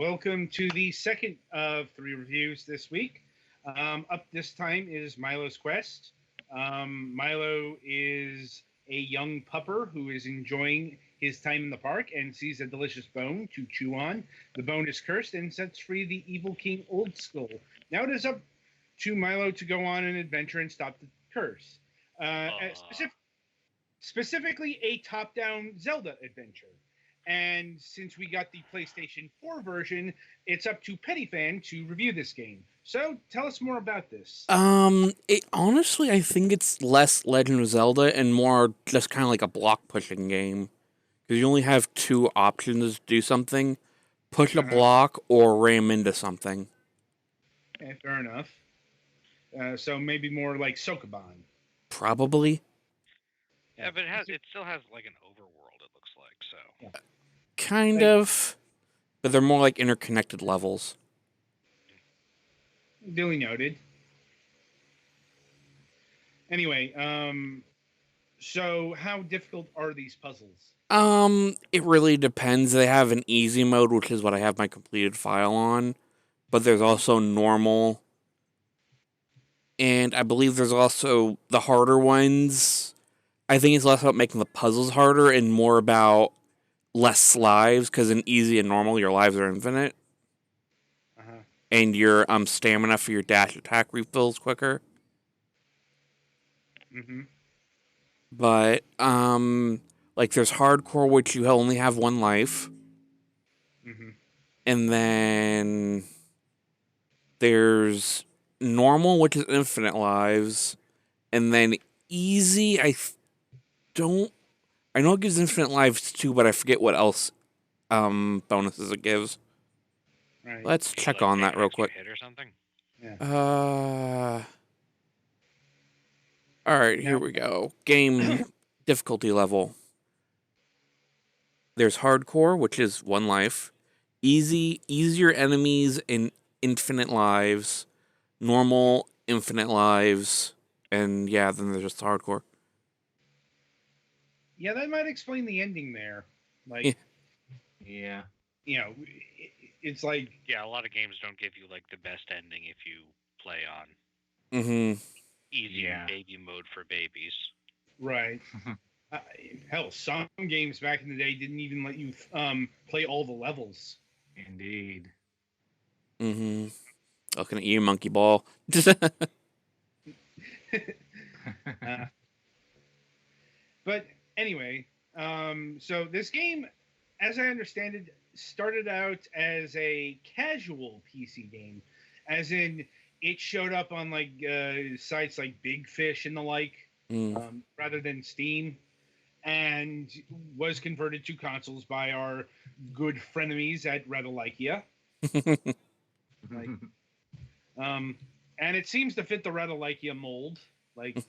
welcome to the second of three reviews this week. Up this time is Milo's Quest. Milo is a young pupper who is enjoying his time in the park and sees a delicious bone to chew on. The bone is cursed and sets free the evil king Old Skull. Now it is up to Milo to go on an adventure and stop the curse. Uh, Uh, specific, Specifically, a top down Zelda adventure. And since we got the PlayStation 4 version, it's up to Pettyfan to review this game. So tell us more about this. Honestly, I think it's less Legend of Zelda and more just kind of like a block pushing game. Because you only have two options to do something: push a Uh-huh. block or ram into something. Fair enough. So maybe more like Sokoban. Probably. yeah, Yeah. but it still has like an overworld. It looks like so. Yeah. Kind Like, of. But they're more like interconnected levels. duly noted. Anyway, so how difficult are these puzzles? It really depends. They have an easy mode, which is what I have my completed file on. But there's also normal. And I believe there's also the harder ones. I think it's less about making the puzzles harder and more about less lives, because in easy and normal, your lives are infinite. Uh-huh. And your stamina for your dash attack refills quicker. Mm-hmm. But like there's hardcore, which you only have one life, Mm-hmm. and then there's normal, which is infinite lives, and then easy. Don't. I know it gives infinite lives too, but I forget what else bonuses it gives. Right. Let's Maybe check like on take that an real extra quick. hit or something. Yeah. Uh, all right, here Now, we go. Game difficulty level. There's hardcore, which is one life. Easy, easier enemies and infinite lives. Normal, infinite lives. And yeah, then there's just hardcore. yeah, that might explain the ending there. Yeah. Like, Yeah. it's like, Yeah, a lot of games don't give you like the best ending if you play on Mm-hmm. easy Yeah. baby mode for babies. right. Uh, Hell, some games back in the day didn't even let you play all the levels. Indeed. Mm-hmm. Looking at you, monkey ball. uh, but anyway, so this game, as I understand it, started out as a casual PC game, as in it showed up on like sites like Big Fish and the like, Mm. rather than Steam, and was converted to consoles by our good frenemies at Retalikia. Like, um, and it seems to fit the Retalikia mold. Like,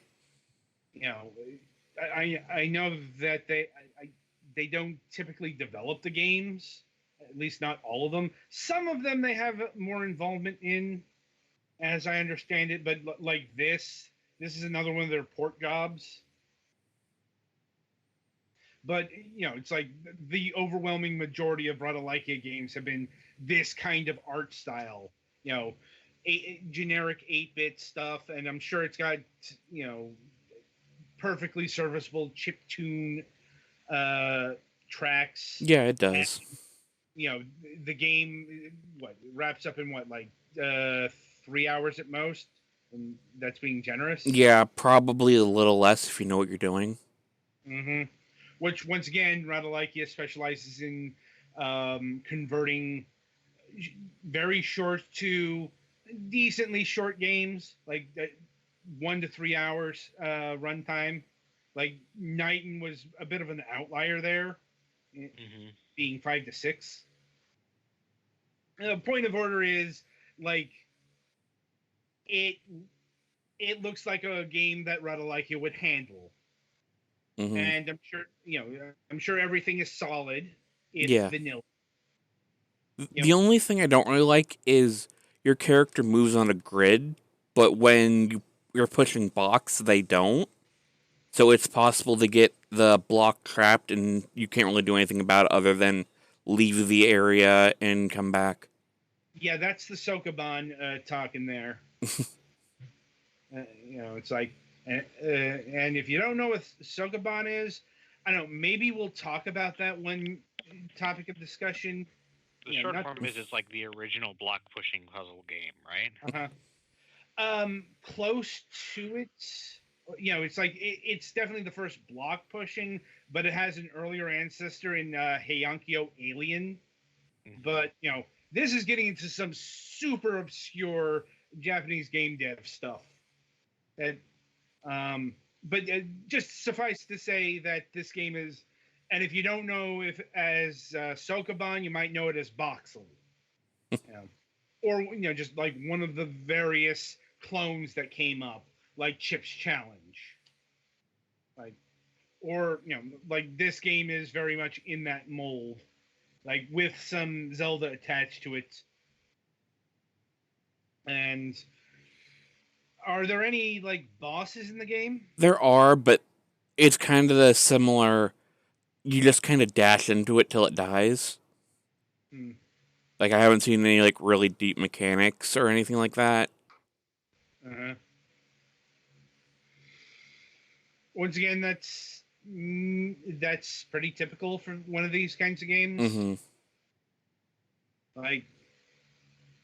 you know, I know that they don't typically develop the games, at least not all of them. Some of them they have more involvement in, as I understand it. But like this is another one of their port jobs. But it's like the overwhelming majority of Retalikia games have been this kind of art style. You know, generic 8-bit stuff, and I'm sure it's got you know perfectly serviceable chip tune uh, tracks. Yeah, it And, does. the game what wraps up in what like uh, 3 hours at most, and that's being generous. Yeah, probably a little less if you know what you're doing. hmm Which once again, Radalakia specializes in converting very short to decently short games, like 1 to 3 hours runtime. Like Knighton was a bit of an outlier there, eh, Hmm. being 5 to 6. Point of order is like it. It looks like a game that Radalakia would handle, Mm-hmm. and I'm sure everything is solid. It's Yeah. vanilla. You The know, only thing I don't really like is your character moves on a grid, but when you're pushing blocks, they don't. So it's possible to get the block trapped, and you can't really do anything about it other than leave the area and come back. Yeah, that's the Sokoban talking there. It's like, and if you don't know what Sokoban is, I don't know. Maybe we'll talk about that one topic of discussion. The short form is it's like the original block pushing puzzle game, right? Close to it. It's like it's definitely the first block pushing, but it has an earlier ancestor in Heiankyo Alien. Mhm. But this is getting into some super obscure Japanese game dev stuff. That, but just suffice to say that this game is, and if you don't know if as Sokoban, you might know it as Boxel, or just like one of the various clones that came up, like Chip's Challenge, like, or like this game is very much in that mold, like with some Zelda attached to it. And are there any like bosses in the game? There are, but it's kind of the similar. You just kind of dash into it till it dies. Hmm. Like, I haven't seen any like really deep mechanics or anything like that. Uh-huh. Once again, that's pretty typical for one of these kinds of games. Mm-hmm. Like,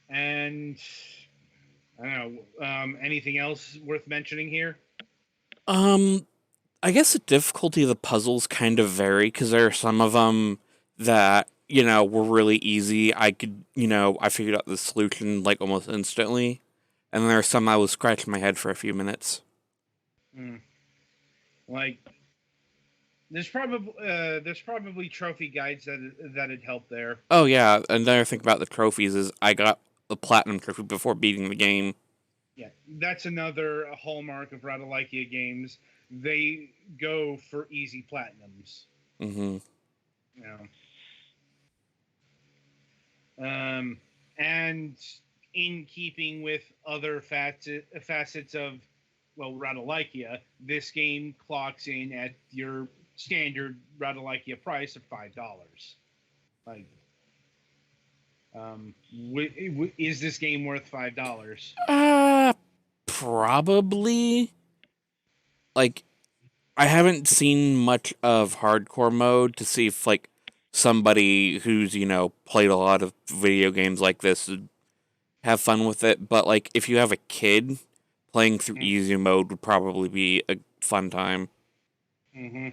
and I don't know. Anything else worth mentioning here? Um, I guess the difficulty of the puzzles kind of vary because there are some of them that were really easy. I could I figured out the solution like almost instantly, and then there are some I was scratching my head for a few minutes. Hmm. Like, there's probably trophy guides that'd help there. Oh yeah, another thing about the trophies is I got the platinum trophy before beating the game. Yeah, that's another hallmark of Radalaikia games. They go for easy platinums. Mm-hmm. You and in keeping with other facets of, well, Radalaikia, this game clocks in at your standard Radalaikia price of $5. Like, is this game worth $5? Probably. Like, I haven't seen much of hardcore mode to see if like somebody who's played a lot of video games like this would have fun with it. But like, if you have a kid, playing through easy mode would probably be a fun time. Mm-hmm.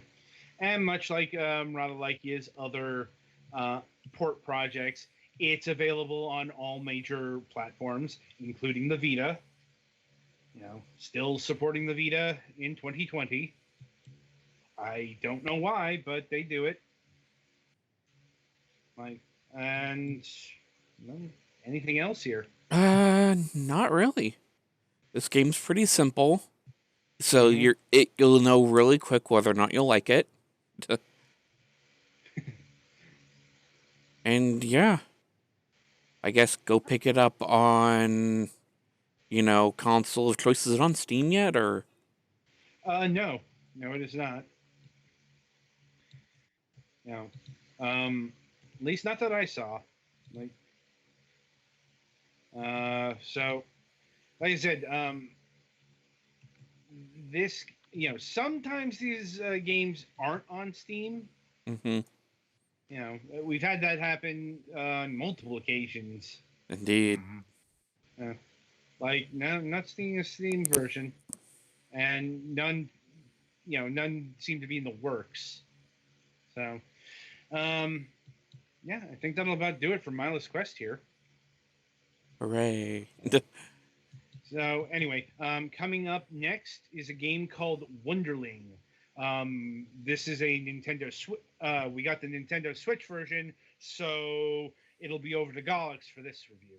And much like Radalaikia's other port projects, it's available on all major platforms, including the Vita. Still supporting the Vita in 2020. I don't know why, but they do it. Like, and well, anything else here? Not really. This game's pretty simple, so Mm-hmm. you'll know really quick whether or not you'll like it. And yeah, I guess go pick it up on console of choice. Is it on Steam yet, or? No, it is not. No, at least not that I saw. Like, so, like I said, this, sometimes these games aren't on Steam. Mm-hmm. We've had that happen on multiple occasions. Indeed. Mm-hmm. Like, no, not seeing a Steam version, and none seem to be in the works. So, yeah, I think that'll about do it for Milo's Quest here. Hooray! So anyway, coming up next is a game called Wonderling. This is a Nintendo Switch. We got the Nintendo Switch version, so it'll be over to Galax for this review.